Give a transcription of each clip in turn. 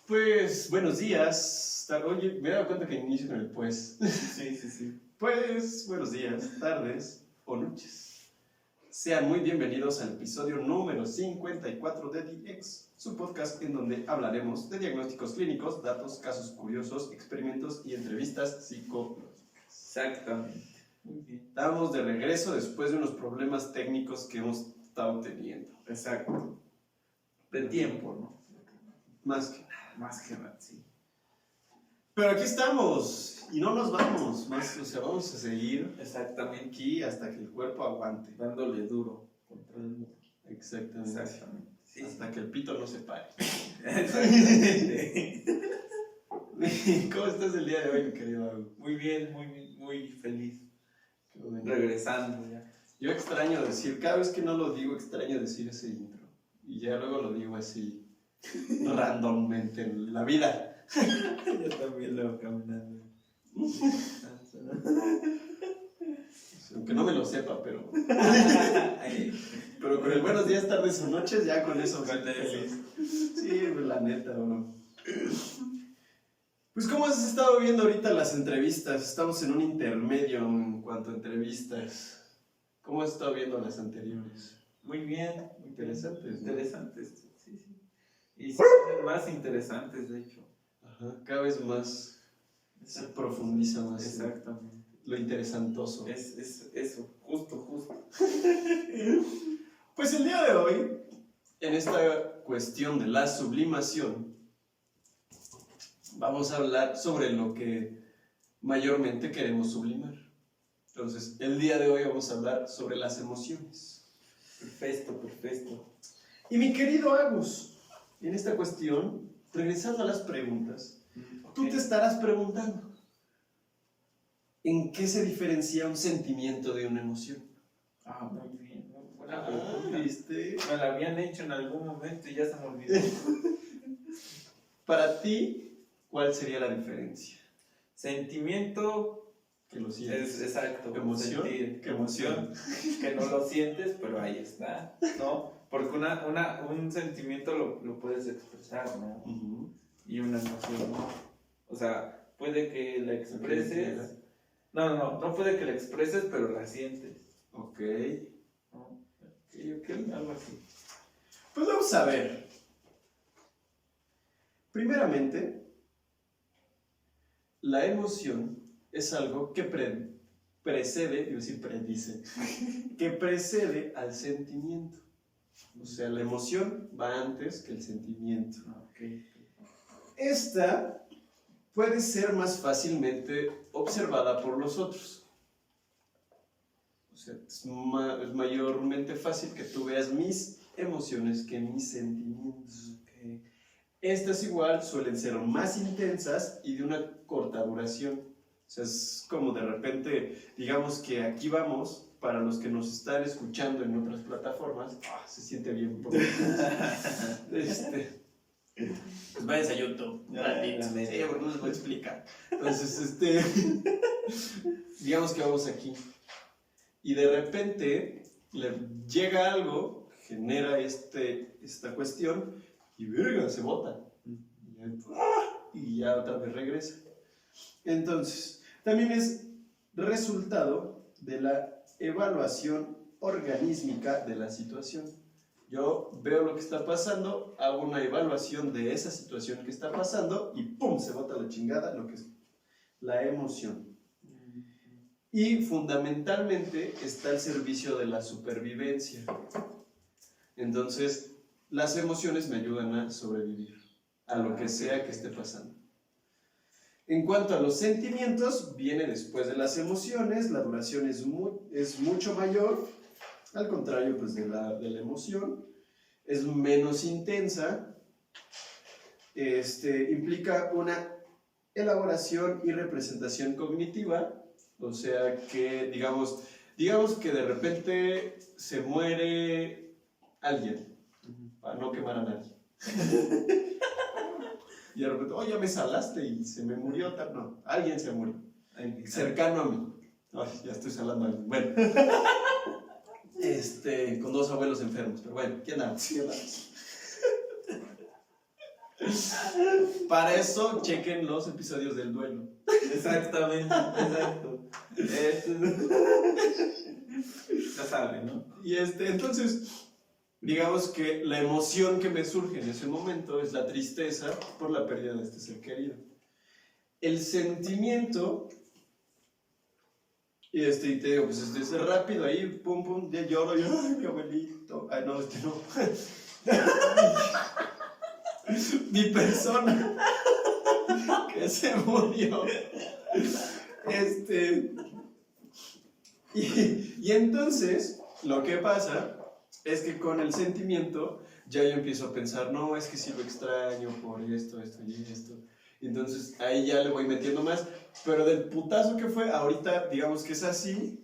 Pues, buenos días. Oye, me he dado cuenta que inicio con el pues. Sí. Pues, buenos días, tardes o noches. Sean muy bienvenidos al episodio número 54 de DX, su podcast en donde hablaremos de diagnósticos clínicos, datos, casos curiosos, experimentos y entrevistas psicológicas. Exactamente. Muy bien. Estamos de regreso después de unos problemas técnicos que hemos estado teniendo. Exacto. De tiempo, ¿no? Más que nada. Más que nada, sí. Pero aquí estamos y no nos vamos más, vamos a seguir Exactamente. aquí hasta que el cuerpo aguante. Dándole duro contra el muro. Exactamente. Sí. Hasta que el pito no se pare. Exactamente. ¿Cómo estás el día de hoy, mi querido Agu? Muy bien, muy feliz. Qué bueno. Regresando ya. Yo extraño decir, cada vez que no lo digo, extraño decir ese intro. Y ya luego lo digo así, randommente en la vida. Yo también lo voy caminando. Aunque no me lo sepa, pero con el buenos días, tardes o noches, ya con eso soy feliz. Sí, la neta, bro. Pues, ¿cómo has estado viendo ahorita las entrevistas? Estamos en un intermedio en cuanto a entrevistas. ¿Cómo has estado viendo las anteriores? Muy bien. Muy Interesantes, ¿no? Interesantes, sí. Y sí, más interesantes, de hecho. Ajá, cada vez más se profundiza más. Exactamente. Lo interesantoso. Es eso, justo. Pues el día de hoy, en esta cuestión de la sublimación, vamos a hablar sobre lo que mayormente queremos sublimar. Entonces, el día de hoy vamos a hablar sobre las emociones. Perfecto. Y mi querido Agus, en esta cuestión, regresando a las preguntas, tú te estarás preguntando, ¿en qué se diferencia un sentimiento de una emoción? Muy bien, muy buena pregunta. ¿Viste? Me la habían hecho en algún momento y ya se me olvidó. Para ti, ¿cuál sería la diferencia? Sentimiento Que lo sientes. es exacto. Emoción. Sentir. ¿Qué emoción? Que no lo sientes, pero ahí está, ¿no? Porque un sentimiento lo puedes expresar, ¿no? Uh-huh. Y una emoción no. O sea, puede que la expreses. No puede que la expreses, pero la sientes. Ok. ¿No? Ok, algo así. Pues vamos a ver. Primeramente, la emoción es algo que predice, que precede al sentimiento. O sea, la emoción va antes que el sentimiento. Okay. Esta puede ser más fácilmente observada por los otros. O sea, es mayormente fácil que tú veas mis emociones que mis sentimientos. Okay. Estas igual suelen ser más intensas y de una corta duración. O sea, es como de repente, digamos que aquí vamos, para los que nos están escuchando en otras plataformas, se siente bien. Pues váyanse a YouTube, sí, porque no les voy a explicar. Entonces, digamos que vamos aquí. Y de repente le llega algo, genera esta cuestión, y verga, se bota. Y ya otra vez regresa. Entonces, también es resultado de la evaluación organísmica de la situación. Yo veo lo que está pasando, hago una evaluación de esa situación que está pasando y ¡pum! Se bota la chingada, lo que es la emoción. Y fundamentalmente está al servicio de la supervivencia. Entonces, las emociones me ayudan a sobrevivir a lo que sea que esté pasando. En cuanto a los sentimientos, viene después de las emociones, la duración es mucho mayor, al contrario pues, de la emoción, es menos intensa, implica una elaboración y representación cognitiva, o sea que digamos que de repente se muere alguien, para no quemar a nadie. Y de repente, ya me salaste y se me murió. No, alguien se murió. Cercano a mí. Ay, ya estoy salando a alguien. Bueno. Con 2 abuelos enfermos. Pero bueno, ¿quién andamos? Para eso, chequen los episodios del duelo. Exactamente, exacto. Ya saben, ¿no? Y entonces, digamos que la emoción que me surge en ese momento es la tristeza por la pérdida de este ser querido. El sentimiento, y te digo, pues es rápido ahí, pum, pum, ya lloro, yo, ay, mi abuelito. Ay, no, no. Mi persona que se murió. Y entonces, lo que pasa es que con el sentimiento ya yo empiezo a pensar, no, es que sí lo extraño por esto, esto y esto. Entonces ahí ya le voy metiendo más, pero del putazo que fue, ahorita digamos que es así,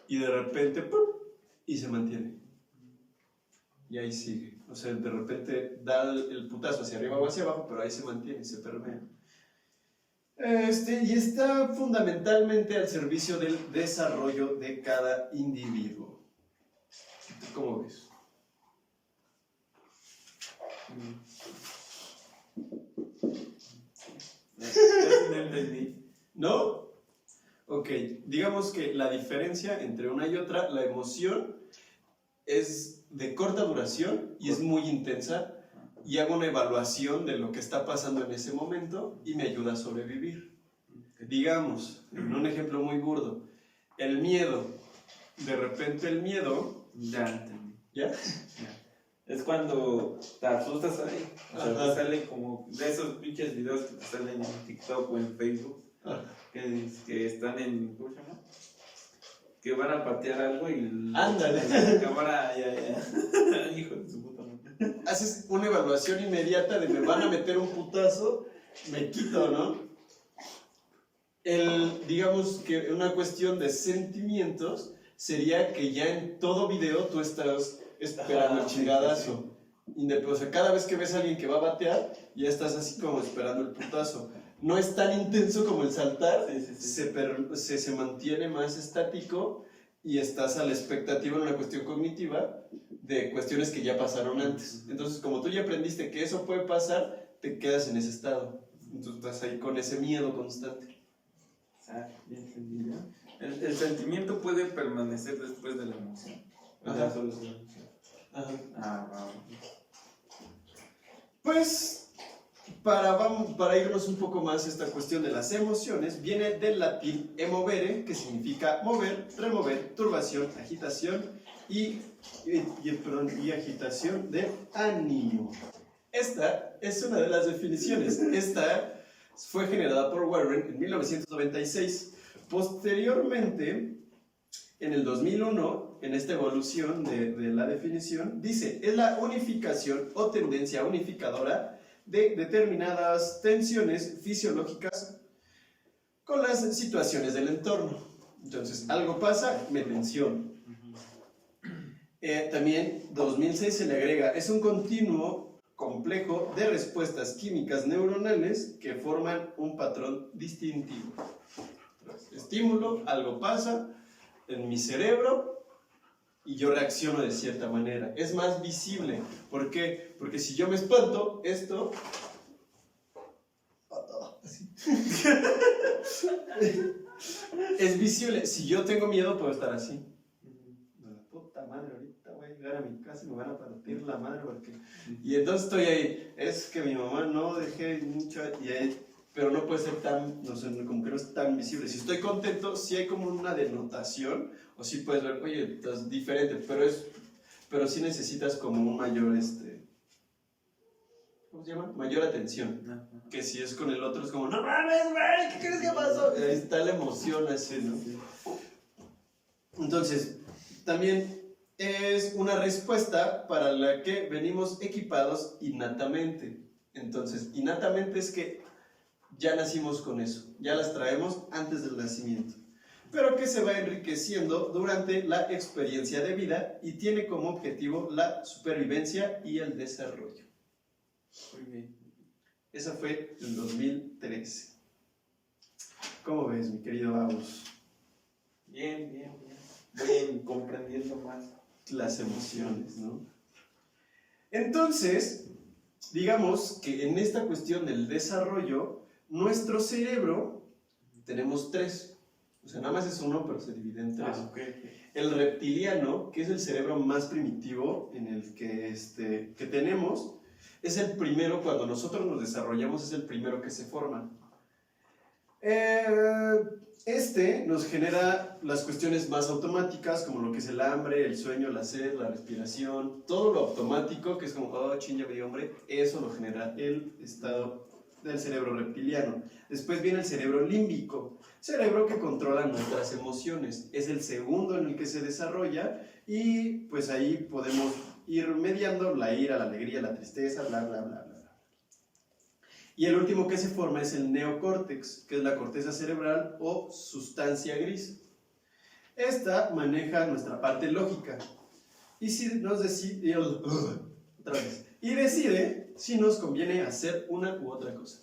y de repente, ¡pum!, y se mantiene. Y ahí sigue. O sea, de repente da el putazo hacia arriba o hacia abajo, pero ahí se mantiene, se permea. Y está fundamentalmente al servicio del desarrollo de cada individuo. ¿Tú cómo ves? No entendí. ¿No? Ok, digamos que la diferencia entre una y otra, la emoción es de corta duración y es muy intensa, y hago una evaluación de lo que está pasando en ese momento y me ayuda a sobrevivir. Digamos, en un ejemplo muy burdo, el miedo. De repente el miedo... Ya entendí. ¿Ya? Es cuando te asustas ahí. O sea, Ajá. te salen como de esos pinches videos que te salen en TikTok o en Facebook. Que están en... ¿Cómo se llama? Que van a patear algo y... Ándale. La cámara... Ya. Hijo de su puta madre. Haces una evaluación inmediata de me van a meter un putazo, me quito, ¿no? Digamos que una cuestión de sentimientos sería que ya en todo video tú estás esperando el chingadazo. O sea, cada vez que ves a alguien que va a batear, ya estás así como esperando el putazo. No es tan intenso como el saltar, se mantiene más estático y estás a la expectativa en una cuestión cognitiva de cuestiones que ya pasaron antes. Entonces, como tú ya aprendiste que eso puede pasar, te quedas en ese estado. Entonces estás ahí con ese miedo constante. Ah, bien entendido. El sentimiento puede permanecer después de la emoción. Ajá. Solo es una emoción. Ajá. Ah, wow. Pues, para irnos un poco más a esta cuestión de las emociones, viene del latín emovere, que significa mover, remover, turbación, agitación y agitación de ánimo. Esta es una de las definiciones. Esta fue generada por Warren en 1996. Posteriormente, en el 2001, en esta evolución de la definición, dice, es la unificación o tendencia unificadora de determinadas tensiones fisiológicas con las situaciones del entorno. Entonces, algo pasa, me tensiono. También, 2006 se le agrega, es un continuo complejo de respuestas químicas neuronales que forman un patrón distintivo. Estímulo, algo pasa en mi cerebro y yo reacciono de cierta manera. Es más visible. ¿Por qué? Porque si yo me espanto, esto... así. Es visible. Si yo tengo miedo, puedo estar así. La puta madre, ahorita voy a llegar a mi casa y me van a partir la madre porque... Y entonces estoy ahí. Es que mi mamá no dejé mucho... Pero no puede ser tan, no sé, como que no es tan visible. Si estoy contento, sí hay como una denotación, o sí puedes ver, oye, estás diferente, pero sí necesitas como un mayor, ¿cómo se llama? Mayor atención. Que si es con el otro, es como, no mames, güey, ¿qué crees que pasó? Ahí está la emoción así, ¿no? Entonces, también es una respuesta para la que venimos equipados innatamente. Entonces, innatamente es que ya nacimos con eso, ya las traemos antes del nacimiento, pero que se va enriqueciendo durante la experiencia de vida y tiene como objetivo la supervivencia y el desarrollo. Muy bien. Esa fue en 2013. ¿Cómo ves, mi querido Agus? Bien. Voy comprendiendo más Las emociones, ¿no? Entonces, digamos que en esta cuestión del desarrollo, nuestro cerebro, tenemos tres. O sea, nada más es uno, pero se divide en tres. El reptiliano, que es el cerebro más primitivo en el que tenemos, es el primero, cuando nosotros nos desarrollamos, es el primero que se forma. Nos genera las cuestiones más automáticas, como lo que es el hambre, el sueño, la sed, la respiración, todo lo automático, que es como, oh, chinga, mi hombre, eso lo genera el estado del cerebro reptiliano. Después viene el cerebro límbico, cerebro que controla nuestras emociones. Es el segundo en el que se desarrolla y pues ahí podemos ir mediando la ira, la alegría, la tristeza, bla, bla, bla, bla. Y el último que se forma es el neocórtex, que es la corteza cerebral o sustancia gris. Esta maneja nuestra parte lógica y si nos decide, otra vez, y decide si nos conviene hacer una u otra cosa.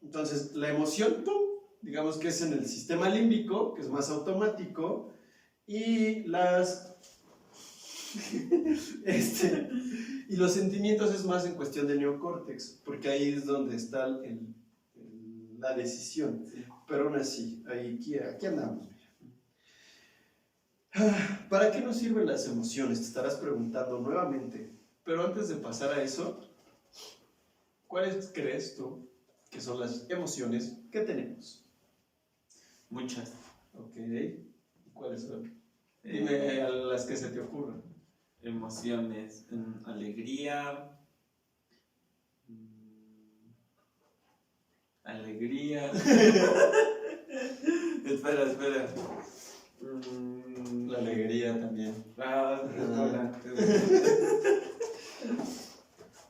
Entonces, la emoción, ¡pum!, digamos que es en el sistema límbico, que es más automático, y y los sentimientos es más en cuestión de neocórtex, porque ahí es donde está la decisión. Sí. Pero aún así, aquí andamos. ¿Para qué nos sirven las emociones? Te estarás preguntando nuevamente. Pero antes de pasar a eso, ¿cuáles crees tú que son las emociones que tenemos? Muchas. Ok. ¿Cuáles son? Dime a las que se te ocurran. Emociones, alegría, espera. La alegría también.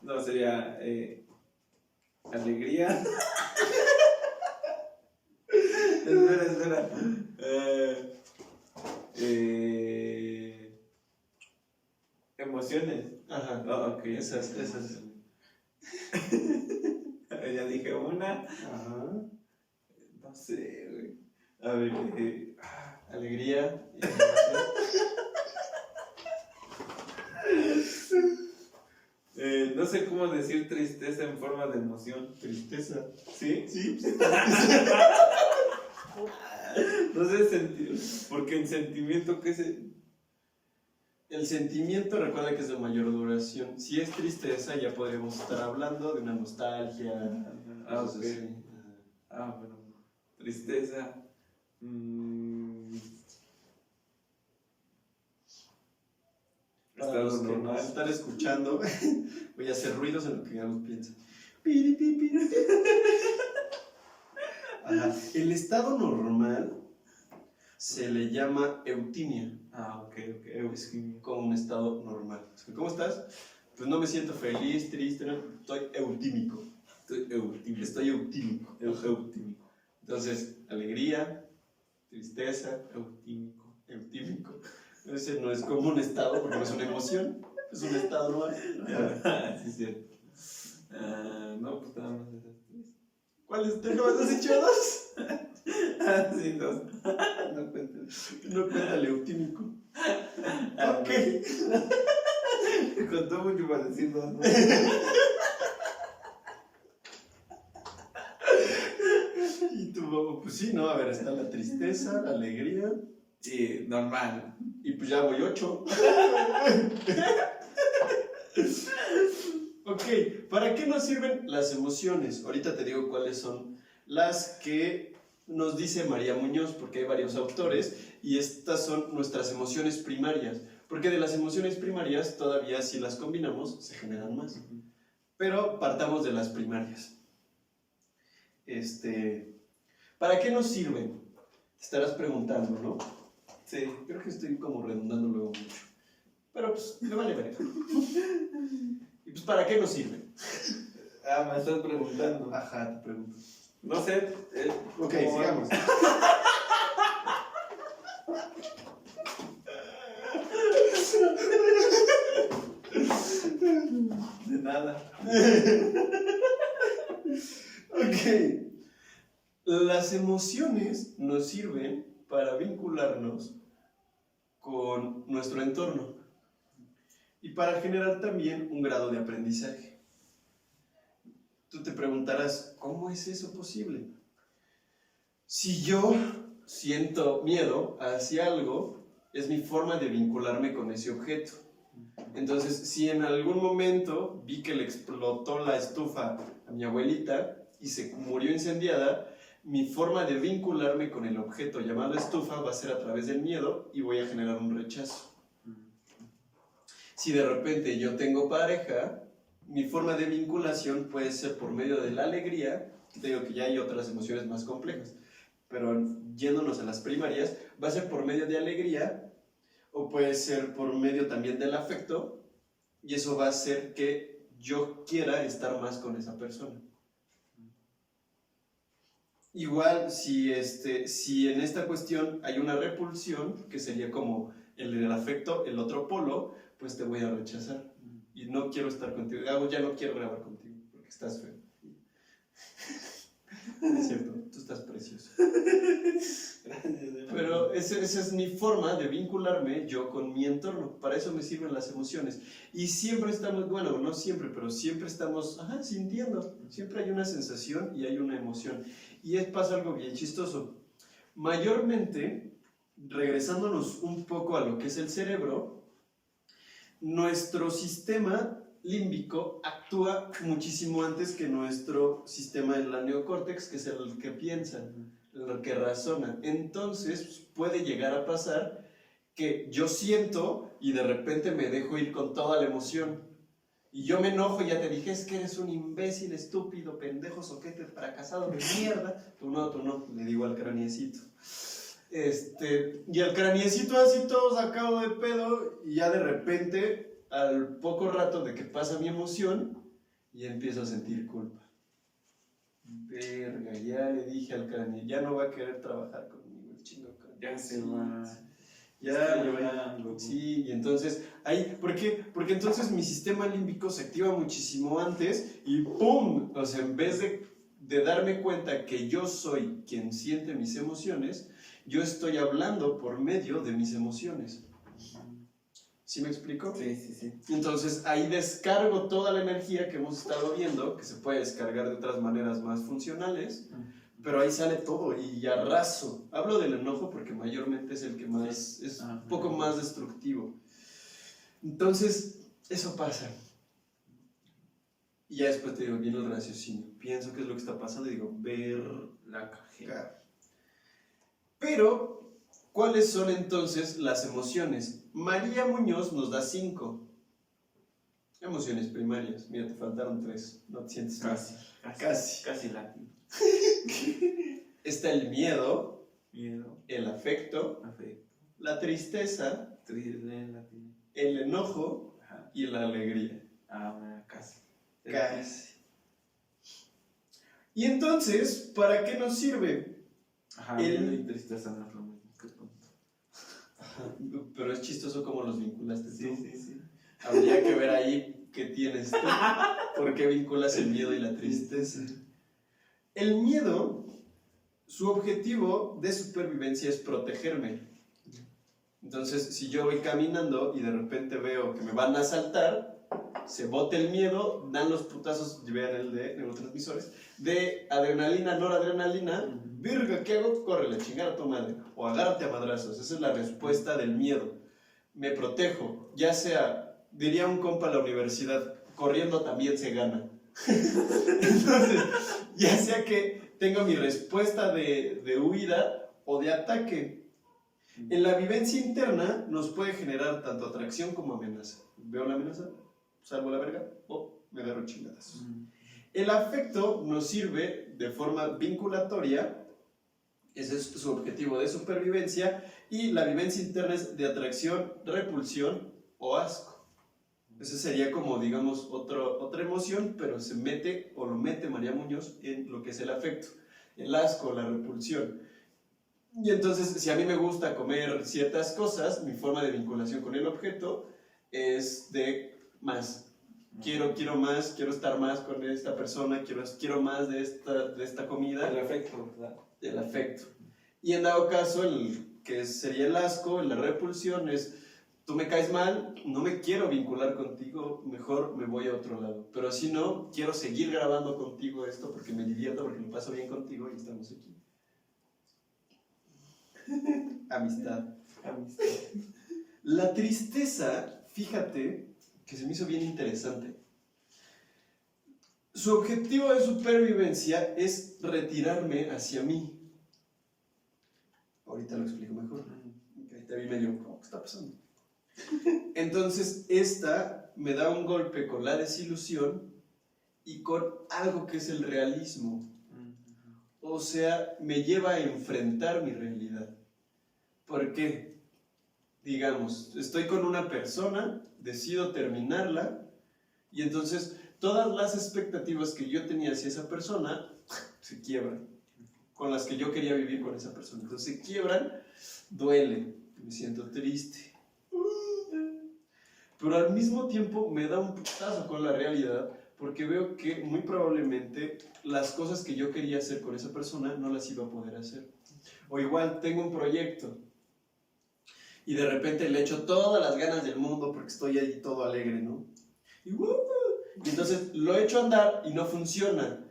No, sería alegría. Espera. Emociones. Ajá. Oh, ok. Esas. Ya dije una. Ajá. No sé, güey. A ver, alegría. No sé cómo decir tristeza en forma de emoción. Tristeza. ¿Sí? Sí. No sé sentido. Porque en sentimiento, ¿qué se...? El sentimiento, recuerda que es de mayor duración. Si es tristeza, ya podríamos estar hablando de una nostalgia. Okay. Bueno. Tristeza. Para los que nos están escuchando, voy a hacer ruidos en lo que Gabo piensa. Ajá. El estado normal se le llama eutimia. Ok. Es como un estado normal. ¿Cómo estás? Pues no me siento feliz, triste, no, estoy eutímico. Estoy eutímico. Entonces, alegría, tristeza, eutímico. Ese no es como un estado porque no es una emoción, es un estado normal. Sí, es cierto. No, pues nada más esas tres. ¿Cuáles te has dicho dos? Sí, dos. No cuenta el eutímico. Ok. Me contó mucho para decir dos, ¿no? Y tú, pues sí, ¿no? A ver, está la tristeza, la alegría. Sí, normal. Y pues ya voy 8. Ok, ¿para qué nos sirven las emociones? Ahorita te digo cuáles son las que nos dice María Muñoz, porque hay varios autores, y estas son nuestras emociones primarias. Porque de las emociones primarias, todavía si las combinamos, se generan más. Pero partamos de las primarias. ¿Para qué nos sirven? Te estarás preguntando, ¿no? Sí. Creo que estoy como redundando luego mucho. Pero pues, me vale ver. ¿Y pues para qué nos sirven? Me estás preguntando. Ajá, te pregunto. No sé. Ok, sigamos. De nada. Ok. Las emociones nos sirven para vincularnos con nuestro entorno. y para generar también un grado de aprendizaje. Tú te preguntarás, ¿cómo es eso posible? Si yo siento miedo hacia algo, es mi forma de vincularme con ese objeto. Entonces, si en algún momento vi que le explotó la estufa a mi abuelita y se murió incendiada, mi forma de vincularme con el objeto llamado estufa va a ser a través del miedo y voy a generar un rechazo. Si de repente yo tengo pareja, mi forma de vinculación puede ser por medio de la alegría. Te digo que ya hay otras emociones más complejas, pero yéndonos a las primarias, va a ser por medio de alegría o puede ser por medio también del afecto, y eso va a hacer que yo quiera estar más con esa persona. Igual, si en esta cuestión hay una repulsión, que sería como el del afecto, el otro polo, pues te voy a rechazar. Y no quiero estar contigo. Ya no quiero grabar contigo, porque estás feo. Es cierto, tú estás precioso. Pero esa es mi forma de vincularme yo con mi entorno. Para eso me sirven las emociones. Y siempre estamos, bueno, no siempre, pero siempre estamos sintiendo. Siempre hay una sensación y hay una emoción. Y pasa algo bien chistoso. Mayormente, regresándonos un poco a lo que es el cerebro, nuestro sistema límbico actúa muchísimo antes que nuestro sistema del neocórtex, que es el que piensa, el que razona. Entonces puede llegar a pasar que yo siento y de repente me dejo ir con toda la emoción. Y yo me enojo y ya te dije, es que eres un imbécil, estúpido, pendejo, soquete, fracasado de mierda. Tú no, le digo al craniecito. Y el craniecito así todo sacado de pedo, y ya de repente, al poco rato de que pasa mi emoción, ya empiezo a sentir culpa. Verga, ya le dije al cráneo, ya no va a querer trabajar conmigo, el chingo cráneo. Ya se va. Ya llorando. Sí, y entonces, ¿por qué? Porque entonces mi sistema límbico se activa muchísimo antes y ¡pum! O sea, en vez de darme cuenta que yo soy quien siente mis emociones, yo estoy hablando por medio de mis emociones. ¿Sí me explico? Sí. Entonces ahí descargo toda la energía que hemos estado viendo, que se puede descargar de otras maneras más funcionales, pero ahí sale todo y arraso. Hablo del enojo porque mayormente es el que más, es un poco más destructivo. Entonces, eso pasa. Y ya después te digo, viene el raciocinio. Pienso qué es lo que está pasando y digo, ver la cajera. Pero, ¿cuáles son entonces las emociones? María Muñoz nos da 5 emociones primarias. Mira, te faltaron 3. No te sientes Casi latino. Está el miedo, el afecto, la tristeza, el enojo y la alegría. Casi. Y entonces, ¿para qué nos sirve? El tristeza no es lo mismo que tonto. Pero es chistoso cómo los vinculaste tú. Sí. Habría que ver ahí qué tienes tú. ¿Por qué vinculas el miedo y la tristeza? El miedo, su objetivo de supervivencia es protegerme. Entonces, si yo voy caminando y de repente veo que me van a asaltar, se bota el miedo, dan los putazos, vean el de neurotransmisores, de adrenalina, noradrenalina, virga, ¿qué hago? Corre, la chingada a tu madre, o agárrate a madrazos. Esa es la respuesta del miedo. Me protejo, ya sea, diría un compa a la universidad, corriendo también se gana. Entonces, ya sea que tengo mi respuesta de huida o de ataque. En la vivencia interna nos puede generar tanto atracción como amenaza. ¿Veo la amenaza? ¿Salvo la verga? Me agarro chingadas. El afecto nos sirve de forma vinculatoria. Ese es su objetivo de supervivencia. Y la vivencia interna es de atracción, repulsión o asco. Esa sería como, digamos, otra emoción, pero se mete, o lo mete María Muñoz, en lo que es el afecto, el asco, la repulsión. Y entonces, si a mí me gusta comer ciertas cosas, mi forma de vinculación con el objeto es de más. Quiero más, quiero estar más con esta persona, quiero más de esta comida. El afecto, ¿verdad? El afecto. Y en dado caso, que sería el asco, la repulsión es... tú me caes mal, no me quiero vincular contigo, mejor me voy a otro lado. Pero si no, quiero seguir grabando contigo esto porque me divierto, porque me paso bien contigo y estamos aquí. Amistad. La tristeza, fíjate, que se me hizo bien interesante. Su objetivo de supervivencia es retirarme hacia mí. Ahorita lo explico mejor. Ahorita vi medio, ¿qué está pasando? Entonces, esta me da un golpe con la desilusión y con algo que es el realismo. O sea, me lleva a enfrentar mi realidad. ¿Por qué? Digamos, estoy con una persona, decido terminarla, y entonces todas las expectativas que yo tenía hacia esa persona se quiebran, con las que yo quería vivir con esa persona. Entonces se quiebran, duele, me siento triste. Pero al mismo tiempo me da un putazo con la realidad, porque veo que muy probablemente las cosas que yo quería hacer con esa persona no las iba a poder hacer. O igual tengo un proyecto y de repente le echo todas las ganas del mundo porque estoy ahí todo alegre, ¿no? Y entonces lo echo a andar y no funciona.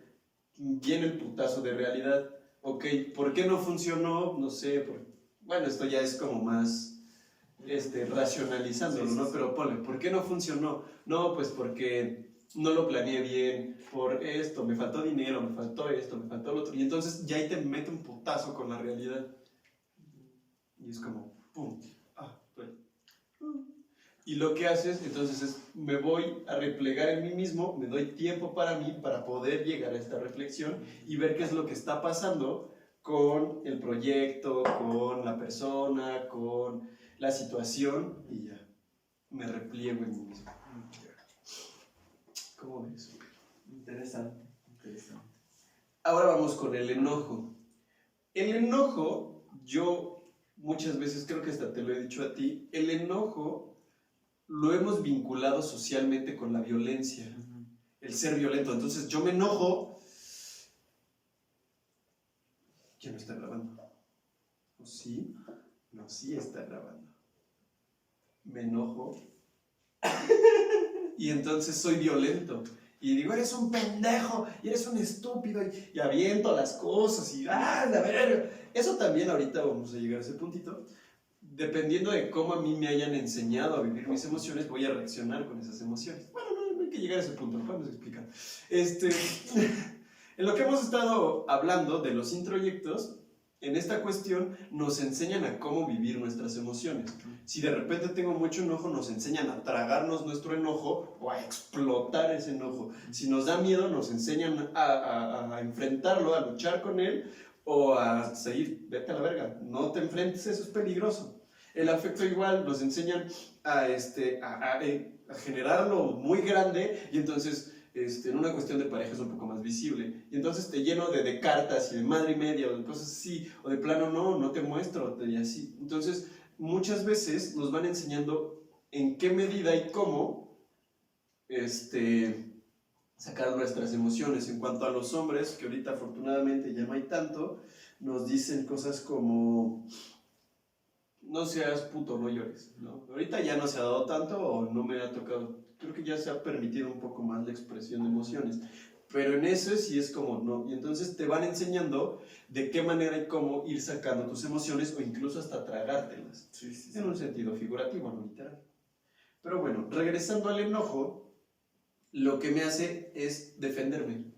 Viene el putazo de realidad. Ok, ¿por qué no funcionó? No sé, bueno, esto ya es como más racionalizándolo, ¿no? Pero ponle, ¿por qué no funcionó? No, pues porque no lo planeé bien, por esto, me faltó dinero, me faltó esto, me faltó lo otro. Y entonces ya ahí te mete un putazo con la realidad. Y es como, pum, y lo que haces entonces es, me voy a replegar en mí mismo, me doy tiempo para mí para poder llegar a esta reflexión y ver qué es lo que está pasando con el proyecto, con la persona, con la situación, y ya, me repliego en mí mismo. ¿Cómo ves? Interesante. Ahora vamos con el enojo. El enojo, yo muchas veces, creo que hasta te lo he dicho a ti, el enojo lo hemos vinculado socialmente con la violencia, el ser violento. Entonces yo me enojo. ¿Ya no está grabando? ¿O sí? No, sí está grabando. Me enojo y entonces soy violento. Y digo, eres un pendejo, y eres un estúpido, y aviento las cosas, y ¡ah, la verga! Eso también ahorita vamos a llegar a ese puntito. Dependiendo de cómo a mí me hayan enseñado a vivir mis emociones, voy a reaccionar con esas emociones. Bueno, no hay que llegar a ese punto, lo podemos explicar. En lo que hemos estado hablando de los introyectos, en esta cuestión nos enseñan a cómo vivir nuestras emociones. Si de repente tengo mucho enojo, nos enseñan a tragarnos nuestro enojo o a explotar ese enojo. Si nos da miedo, nos enseñan a enfrentarlo, a luchar con él o a seguir, vete a la verga, no te enfrentes, eso es peligroso. El afecto igual, nos enseñan a generarlo muy grande y entonces en una cuestión de pareja es un poco más visible. Y entonces te lleno de cartas y de madre y media o de cosas así, o de plano no te muestro y así. Entonces muchas veces nos van enseñando en qué medida y cómo sacar nuestras emociones. En cuanto a los hombres, que ahorita afortunadamente ya no hay tanto, nos dicen cosas como no seas puto, no llores, ¿no? Ahorita ya no se ha dado tanto o no me ha tocado, creo que ya se ha permitido un poco más la expresión de emociones, pero en eso sí es como no, y entonces te van enseñando de qué manera y cómo ir sacando tus emociones o incluso hasta tragártelas, en un sentido figurativo, no literal. Pero bueno, regresando al enojo, lo que me hace es defenderme.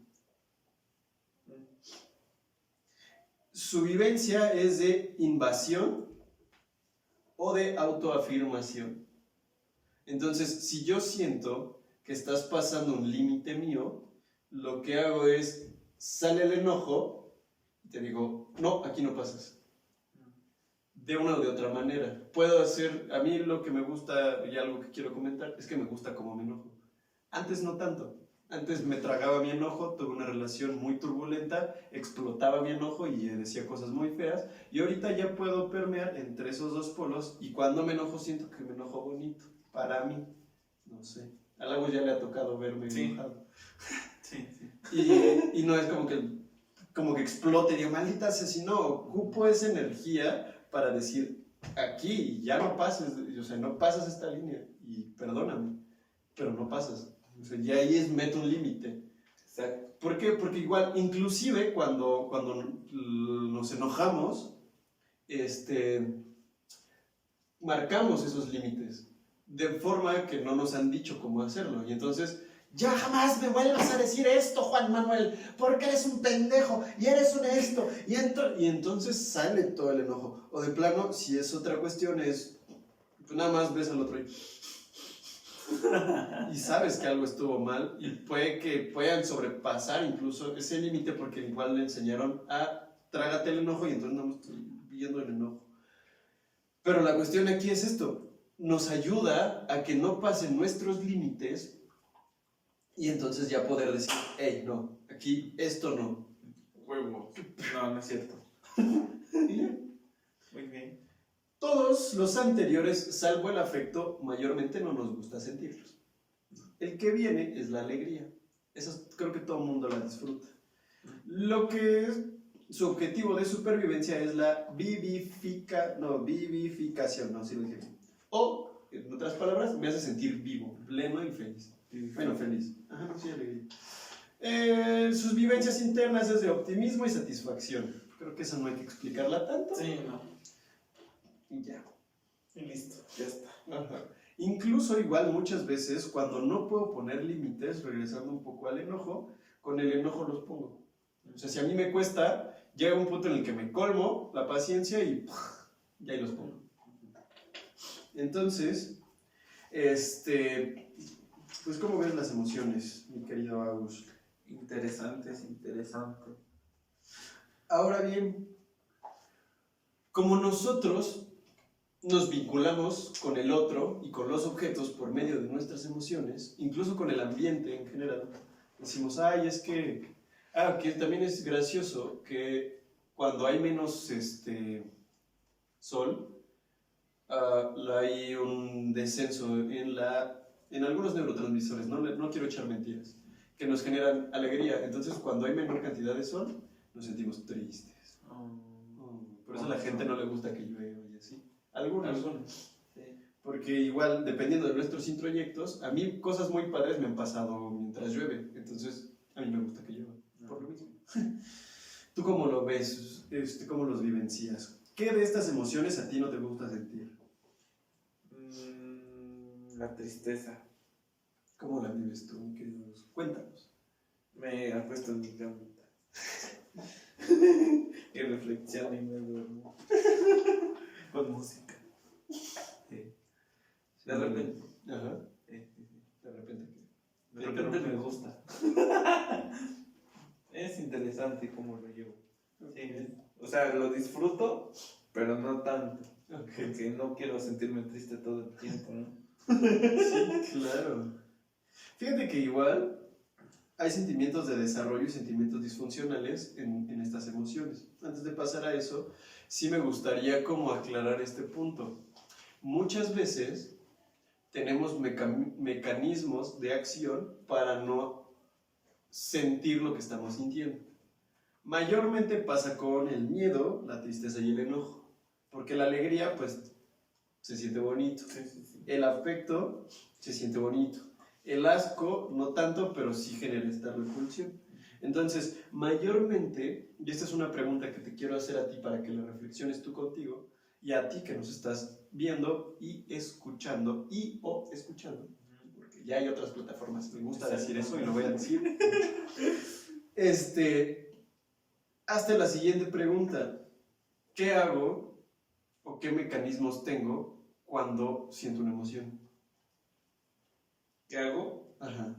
Su vivencia es de invasión o de autoafirmación. Entonces, si yo siento que estás pasando un límite mío, lo que hago es, sale el enojo y te digo, no, aquí no pasas. De una o de otra manera. Puedo hacer, a mí lo que me gusta y algo que quiero comentar es que me gusta cómo me enojo. Antes no tanto. Antes me tragaba mi enojo, tuve una relación muy turbulenta, explotaba mi enojo y decía cosas muy feas. Y ahorita ya puedo permear entre esos dos polos y cuando me enojo siento que me enojo bonito. Para mí, no sé. A la voz ya le ha tocado verme enojado. Sí. Y no es como que explote y digo, maldita sea, si no, ocupo esa energía para decir, aquí ya no pases, o sea, no pasas esta línea y perdóname, pero no pasas. O sea, ya ahí meto un límite. Exacto. ¿Por qué? Porque igual, inclusive cuando nos enojamos, marcamos esos límites de forma que no nos han dicho cómo hacerlo. Y entonces, ya jamás me vuelvas a decir esto, Juan Manuel, porque eres un pendejo y eres un esto. Y entonces sale todo el enojo. O de plano, si es otra cuestión, es pues nada más ves al otro y sabes que algo estuvo mal y puede que puedan sobrepasar incluso ese límite porque igual le enseñaron a trágate el enojo y entonces no estoy viendo el enojo. Pero la cuestión aquí es esto, nos ayuda a que no pasen nuestros límites y entonces ya poder decir, hey, no, aquí esto no. Huevo. No, no es cierto. Muy bien. Todos los anteriores, salvo el afecto, mayormente no nos gusta sentirlos. El que viene es la alegría. Eso creo que todo el mundo la disfruta. Lo que es su objetivo de supervivencia es la vivificación, no, sí lo dije. O, en otras palabras, me hace sentir vivo, pleno y feliz. Bueno, feliz. Ajá, sí, alegría. Sus vivencias internas es de optimismo y satisfacción. Creo que eso no hay que explicarla tanto. Sí, no. Y ya. Y listo, ya está. Ajá. Incluso igual muchas veces cuando no puedo poner límites, regresando un poco al enojo, con el enojo los pongo. O sea, si a mí me cuesta, llega un punto en el que me colmo la paciencia y ahí los pongo. Entonces, pues ¿cómo ves las emociones, mi querido Agus? Interesante, es interesante. Ahora bien, como nosotros nos vinculamos con el otro y con los objetos por medio de nuestras emociones, incluso con el ambiente en general, decimos, ay, es que también es gracioso que cuando hay menos sol, hay un descenso en algunos neurotransmisores, no quiero echar mentiras, que nos generan alegría. Entonces, cuando hay menor cantidad de sol, nos sentimos tristes. Por eso a la gente no le gusta que llueva y así. Algunos. Sí. Porque igual, dependiendo de nuestros introyectos, a mí cosas muy padres me han pasado mientras llueve. Entonces, a mí me gusta que llueva. Por lo mismo. ¿Tú cómo lo ves? ¿Cómo los vivencias? ¿Qué de estas emociones a ti no te gusta sentir? La tristeza. ¿Cómo la vives tú, mi querido? Cuéntanos. Me acuesto en mi camita. Y reflexiono y me duermo. Con música. Sí. De repente. Ajá. Sí. De repente, ¿qué? De repente me gusta. Es interesante cómo lo llevo. Sí, o sea, lo disfruto, pero no tanto. Okay. Porque no quiero sentirme triste todo el tiempo, ¿no? Sí, claro. Fíjate que igual hay sentimientos de desarrollo y sentimientos disfuncionales en estas emociones. Antes de pasar a eso, sí me gustaría como aclarar este punto. Muchas veces tenemos mecanismos de acción para no sentir lo que estamos sintiendo. Mayormente pasa con el miedo, la tristeza y el enojo. Porque la alegría, pues, se siente bonito. Sí. El afecto se siente bonito. El asco, no tanto, pero sí genera esta repulsión. Entonces, mayormente, y esta es una pregunta que te quiero hacer a ti para que la reflexiones tú contigo, y a ti que nos estás viendo y escuchando, porque ya hay otras plataformas, me gusta decir eso y lo voy a decir mucho. Hazte la siguiente pregunta. ¿Qué hago o qué mecanismos tengo cuando siento una emoción? ¿Qué hago? Ajá.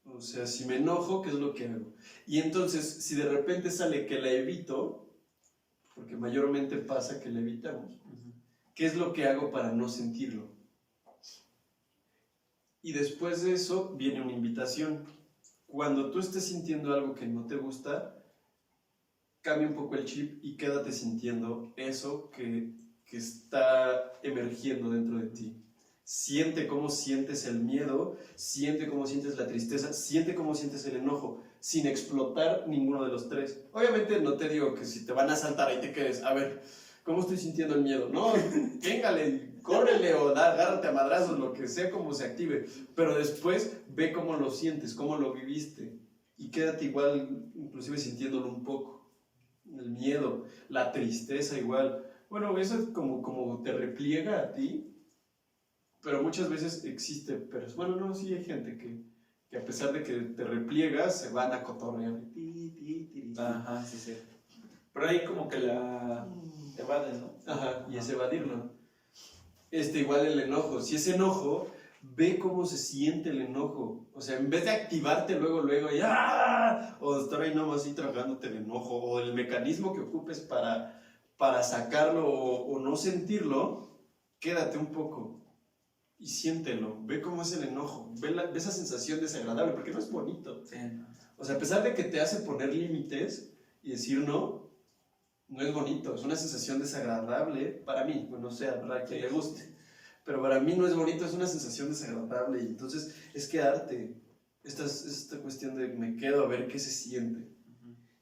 O sea, si me enojo, ¿qué es lo que hago? Y entonces, si de repente sale que la evito, porque mayormente pasa que la evitamos, ¿qué es lo que hago para no sentirlo? Y después de eso viene una invitación. Cuando tú estés sintiendo algo que no te gusta, cambia un poco el chip y quédate sintiendo eso que está emergiendo dentro de ti. Siente cómo sientes el miedo, siente cómo sientes la tristeza, siente cómo sientes el enojo, sin explotar ninguno de los tres. Obviamente no te digo que si te van a asaltar ahí te quedes, a ver, ¿Cómo estoy sintiendo el miedo? No, véngale, córrele o agárrate a madrazos, lo que sea, como se active. Pero después ve cómo lo sientes, cómo lo viviste. Y quédate igual, inclusive sintiéndolo un poco. El miedo, la tristeza igual. Bueno, eso es como te repliega a ti. Pero muchas veces existe, pero bueno, no, sí hay gente que a pesar de que te repliegas, se van a cotorrear. Ajá, sí, sí. Pero ahí como que la evaden, ¿no? Ajá, y es evadirlo. Igual el enojo. Si es enojo, ve cómo se siente el enojo. O sea, en vez de activarte luego, y ¡ah! O estar ahí nomás así tragándote el enojo, o el mecanismo que ocupes para sacarlo o no sentirlo, quédate un poco y siéntelo. Ve cómo es el enojo. Ve esa sensación desagradable, porque no es bonito. Sí. O sea, a pesar de que te hace poner límites y decir no, no es bonito, es una sensación desagradable para mí, bueno, no sé, habrá quien le guste, pero para mí no es bonito, es una sensación desagradable y entonces es quedarte, esta cuestión de me quedo a ver qué se siente.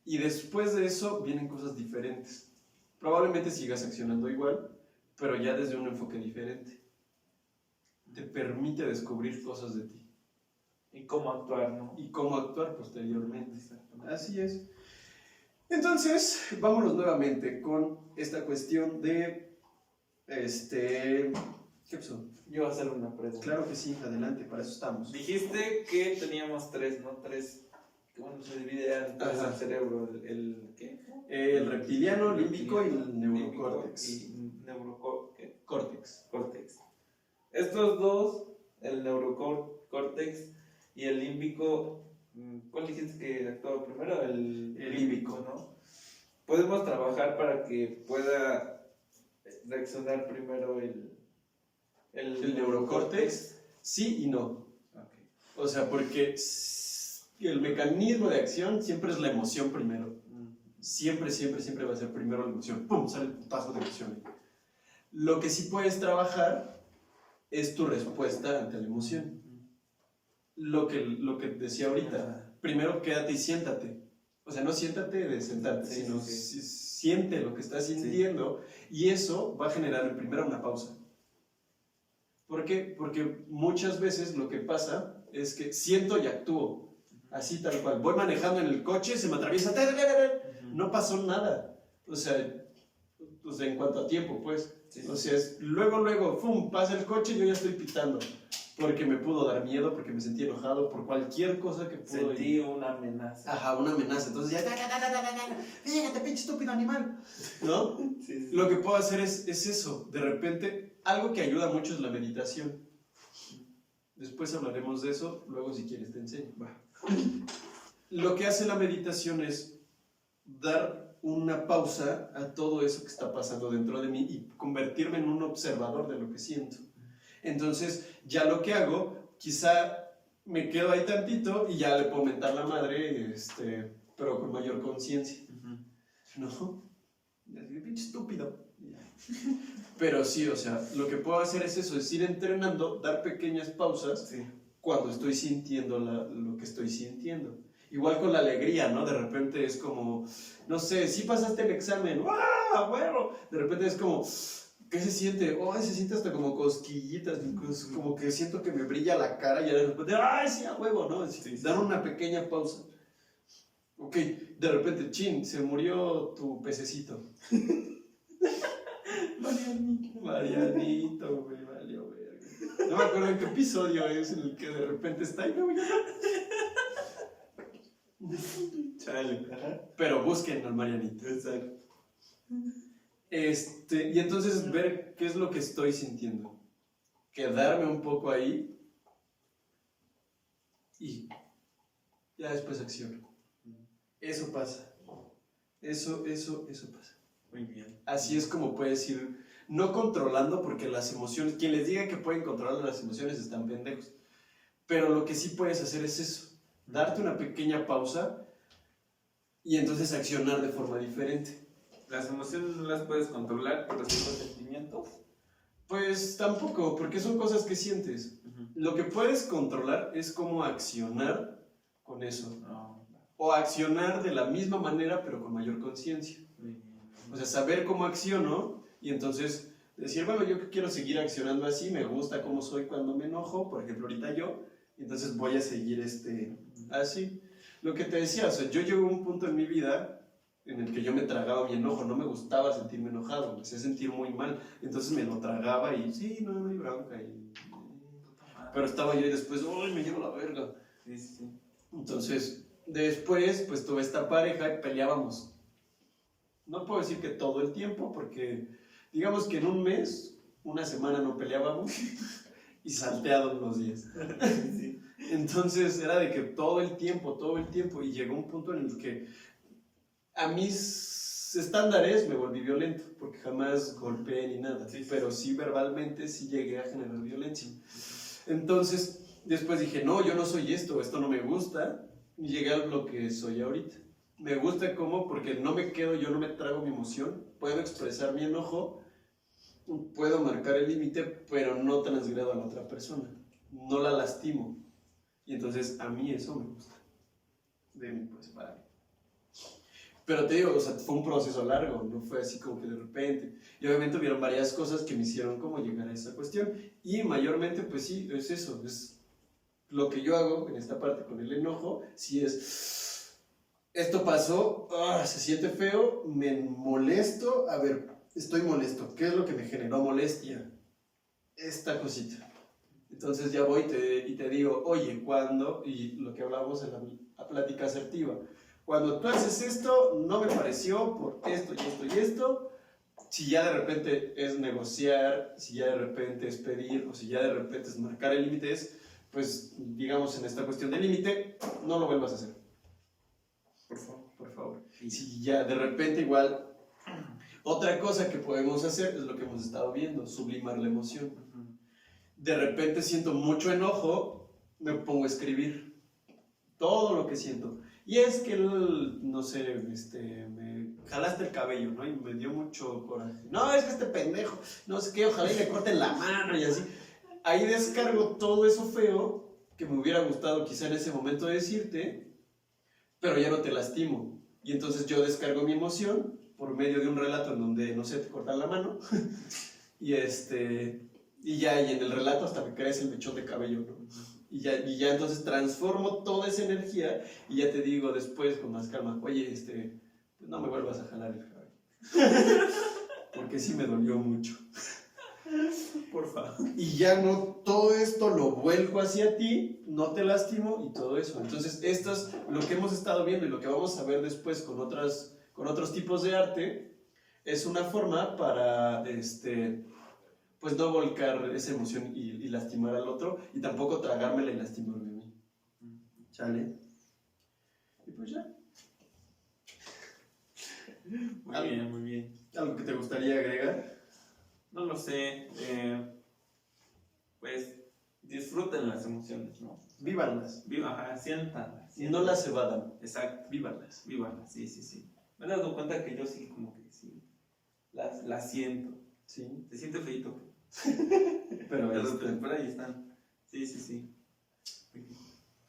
Y después de eso vienen cosas diferentes. Probablemente sigas accionando igual, pero ya desde un enfoque diferente. Te permite descubrir cosas de ti. Y cómo actuar, ¿no? Y cómo actuar posteriormente. Así es. Entonces, vámonos nuevamente con esta cuestión de, ¿qué pasó? Yo voy a hacer una pregunta. Claro que sí, adelante, para eso estamos. Dijiste que teníamos tres, ¿no? Tres, que bueno, se divide en tres el cerebro, ¿qué? El reptiliano, límbico y el neurocórtex. Y ¿qué? Córtex. Córtex. Estos dos, el neurocórtex y el límbico, ¿cuál dijiste que actuaba primero? El límbico, ¿no? Podemos trabajar para que pueda reaccionar primero el neurocórtex, sí y no. Okay. O sea, porque el mecanismo de acción siempre es la emoción primero. Siempre, siempre, siempre va a ser primero la emoción. ¡Pum! Sale el putazo de emoción. Lo que sí puedes trabajar es tu respuesta ante la emoción. Lo que decía ahorita, primero quédate y siéntate. O sea, no siéntate de sentarte, sino siente lo que estás sintiendo y eso va a generar primero una pausa. ¿Por qué? Porque muchas veces lo que pasa es que siento y actúo, así tal cual. Voy manejando en el coche, se me atraviesa, no pasó nada. O sea, en cuanto a tiempo, pues. O sea, luego, ¡pum!, pasa el coche y yo ya estoy pitando. Porque me pudo dar miedo, porque me sentí enojado, por cualquier cosa que pudo. Sentí una amenaza. Ajá, una amenaza. Entonces ya, fíjate, pinche estúpido animal, ¿no? Sí. Lo que puedo hacer es eso. De repente, algo que ayuda mucho es la meditación. Después hablaremos de eso, luego si quieres te enseño. Va. Lo que hace la meditación es dar una pausa a todo eso que está pasando dentro de mí y convertirme en un observador de lo que siento. Entonces, ya lo que hago, quizá me quedo ahí tantito y ya le puedo mentar la madre, pero con mayor conciencia. ¿No? Pinche estúpido. Pero sí, o sea, lo que puedo hacer es eso, es ir entrenando, dar pequeñas pausas cuando estoy sintiendo lo que estoy sintiendo. Igual con la alegría, ¿no? De repente es como, no sé, sí pasaste el examen, ¡ah, bueno! De repente es como, ¿qué se siente? Oh, se siente hasta como cosquillitas, como que siento que me brilla la cara y de repente, ¡ay, sí, a huevo! ¿No? Dar una pequeña pausa. Ok, de repente, chin, se murió tu pececito. Marianito, güey, valió verga. No me acuerdo en qué episodio es en el que de repente está ahí, no, Chale. Pero busquen al Marianito. Exacto. Y entonces ver qué es lo que estoy sintiendo. Quedarme un poco ahí y ya después acciono. Eso pasa. Eso pasa. Muy bien. Así es como puedes ir, no controlando, porque las emociones, quien les diga que pueden controlar las emociones están pendejos. Pero lo que sí puedes hacer es eso, darte una pequeña pausa y entonces accionar de forma diferente. ¿Las emociones no las puedes controlar, pero sí los sentimientos? Pues tampoco, porque son cosas que sientes. Lo que puedes controlar es cómo accionar con eso. O accionar de la misma manera, pero con mayor conciencia. O sea, saber cómo acciono y entonces decir, bueno, yo quiero seguir accionando así, me gusta cómo soy cuando me enojo, por ejemplo, ahorita yo, y entonces voy a seguir así. Lo que te decía, o sea, yo llegué a un punto en mi vida en el que yo me tragaba mi enojo, no me gustaba sentirme enojado, me hacía sentir muy mal, entonces me lo tragaba y sí, no hay bronca, pero estaba yo y después, ¡ay, me llevo la verga! Sí. Entonces, después, pues tuve esta pareja y peleábamos. No puedo decir que todo el tiempo, porque digamos que en un mes, una semana no peleábamos y salteados los días. Sí. Entonces era de que todo el tiempo, y llegó un punto en el que a mis estándares me volví violento, porque jamás golpeé ni nada, Sí. pero sí verbalmente sí llegué a generar violencia. Entonces, después dije, no, yo no soy esto no me gusta, y llegué a lo que soy ahorita. Me gusta cómo, porque no me quedo, yo no me trago mi emoción, puedo expresar mi enojo, puedo marcar el límite, pero no transgredo a la otra persona, no la lastimo. Y entonces a mí eso me gusta, pues para mí. Pero te digo, o sea, fue un proceso largo, no fue así como que de repente. Y obviamente hubieron varias cosas que me hicieron como llegar a esa cuestión. Y mayormente, pues sí, es eso, es lo que yo hago en esta parte con el enojo, sí es, esto pasó, se siente feo, me molesto, a ver, estoy molesto, ¿qué es lo que me generó molestia? Esta cosita. Entonces ya voy y te digo, oye, ¿cuándo? Y lo que hablábamos en la plática asertiva, cuando tú haces esto, no me pareció por esto y esto y esto. Si ya de repente es negociar, si ya de repente es pedir, o si ya de repente es marcar el límite, pues digamos en esta cuestión de límite, no lo vuelvas a hacer. Por favor. Y si ya de repente igual, otra cosa que podemos hacer es lo que hemos estado viendo, sublimar la emoción. De repente siento mucho enojo, me pongo a escribir todo lo que siento. Y es que, no sé, me jalaste el cabello, ¿no? Y me dio mucho coraje. No, es que este pendejo, no sé qué, ojalá y le corten la mano y así. Ahí descargo todo eso feo que me hubiera gustado quizá en ese momento decirte, pero ya no te lastimo. Y entonces yo descargo mi emoción por medio de un relato en donde, no sé, te cortan la mano. y ya, y en el relato hasta me crece el mechón de cabello, ¿no? Y ya entonces transformo toda esa energía y ya te digo después con más calma, oye, pues no me vuelvas a jalar el cabello. Porque sí me dolió mucho. Por favor. Y ya no, todo esto lo vuelco hacia ti, no te lastimo y todo eso. Entonces, esto es lo que hemos estado viendo y lo que vamos a ver después con otros tipos de arte. Es una forma para, pues no volcar esa emoción y lastimar al otro y tampoco tragármela y lastimarme a mí. ¿Chale? Y pues ya. Muy bien. ¿Algo que te gustaría agregar? No lo sé. Pues disfruten las emociones, ¿no? Vívanlas. Siéntanlas. No las evadan. Exacto. Vívanlas. Sí. Me he dado cuenta que yo sí, como que sí. Las siento. Sí. Se siente feito. Pero por ahí están. Sí.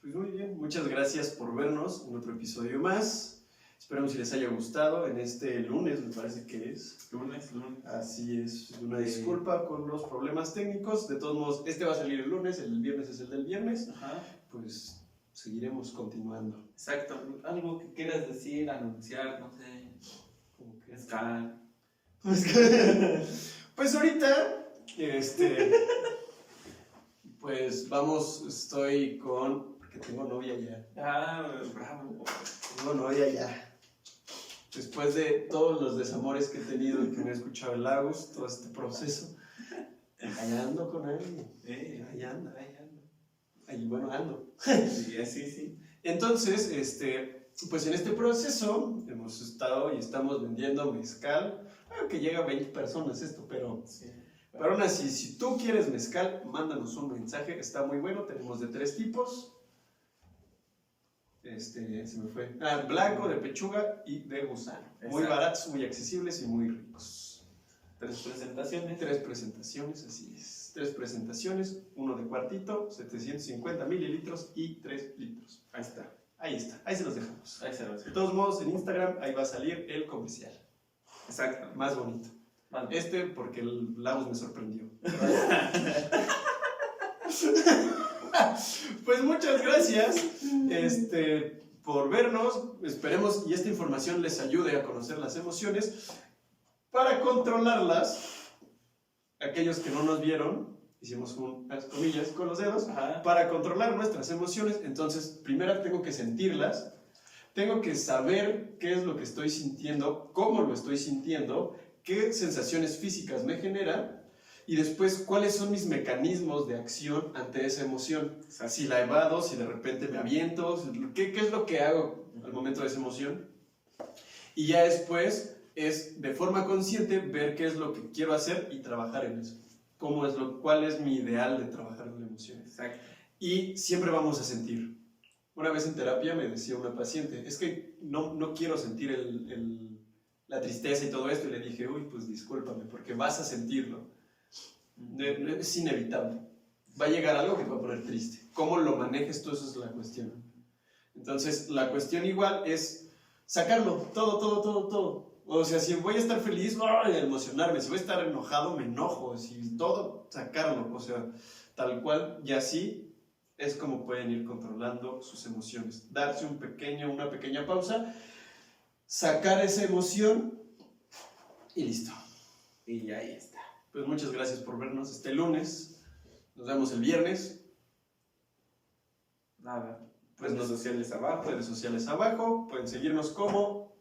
Pues muy bien, muchas gracias por vernos en otro episodio más. Esperamos si les haya gustado en este lunes, me parece que es. Lunes. Así es, una disculpa con los problemas técnicos. De todos modos, este va a salir el lunes, el viernes es el del viernes. Ajá. Pues seguiremos continuando. Exacto. Algo que quieras decir, anunciar, no sé. Como que Mezcal. Pues ahorita, pues vamos, estoy porque tengo novia ya. Bravo. Tengo novia ya. Después de todos los desamores que he tenido y que me he escuchado el Agus, todo este proceso, allá ando con alguien. Allá anda. Ahí, bueno, ando. Sí. Entonces, pues en este proceso hemos estado y estamos vendiendo mezcal. Bueno, que llega a 20 personas esto, pero aún así, si tú quieres mezcal, mándanos un mensaje, está muy bueno, tenemos de 3 tipos. Se me fue. Blanco, de pechuga y de gusano. Exacto. Muy baratos, muy accesibles y muy ricos. 3 presentaciones. 3 presentaciones, así es. 3 presentaciones, uno de cuartito, 750 mililitros y 3 litros. Ahí está. Ahí se los dejamos. Ahí se los De todos modos, en Instagram, ahí va a salir el comercial. Exacto. Más bonito. Vale. Porque el Lagos me sorprendió. Pues muchas gracias por vernos. Esperemos y esta información les ayude a conocer las emociones para controlarlas. Aquellos que no nos vieron, hicimos unas comillas con los dedos. Ajá. Para controlar nuestras emociones. Entonces, primero tengo que sentirlas. Tengo que saber qué es lo que estoy sintiendo, cómo lo estoy sintiendo, qué sensaciones físicas me genera y después cuáles son mis mecanismos de acción ante esa emoción. Exacto. Si la evado, si de repente me aviento, qué es lo que hago al momento de esa emoción. Y ya después es de forma consciente ver qué es lo que quiero hacer y trabajar en eso. ¿Cuál es mi ideal de trabajar en la emoción? Exacto. Y siempre vamos a sentir. Una vez en terapia me decía una paciente, es que no quiero sentir la tristeza y todo esto. Y le dije, uy, pues discúlpame, porque vas a sentirlo. Es inevitable. Va a llegar algo que te va a poner triste. ¿Cómo lo manejes tú? Esa es la cuestión. Entonces, la cuestión igual es sacarlo, todo. O sea, si voy a estar feliz, voy a emocionarme. Si voy a estar enojado, me enojo. Si todo, sacarlo. O sea, tal cual. Y así es como pueden ir controlando sus emociones. Darse una pequeña pausa, sacar esa emoción y listo. Y ahí está. Pues muchas gracias por vernos este lunes. Nos vemos el viernes. Nada. Pues Redes sociales abajo. Redes sociales abajo. Pueden seguirnos como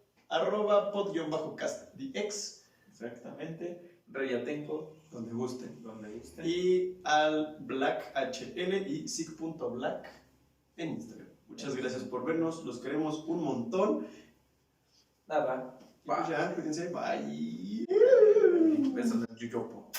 @pod_castdx. Exactamente. Rayatenco. Donde gusten. Donde guste. Y al Black HL y sig.black en Instagram. Muchas gracias por vernos. Los queremos un montón. Nada. Y pues ya, cuídense. Bye. Besos de Yuyopo.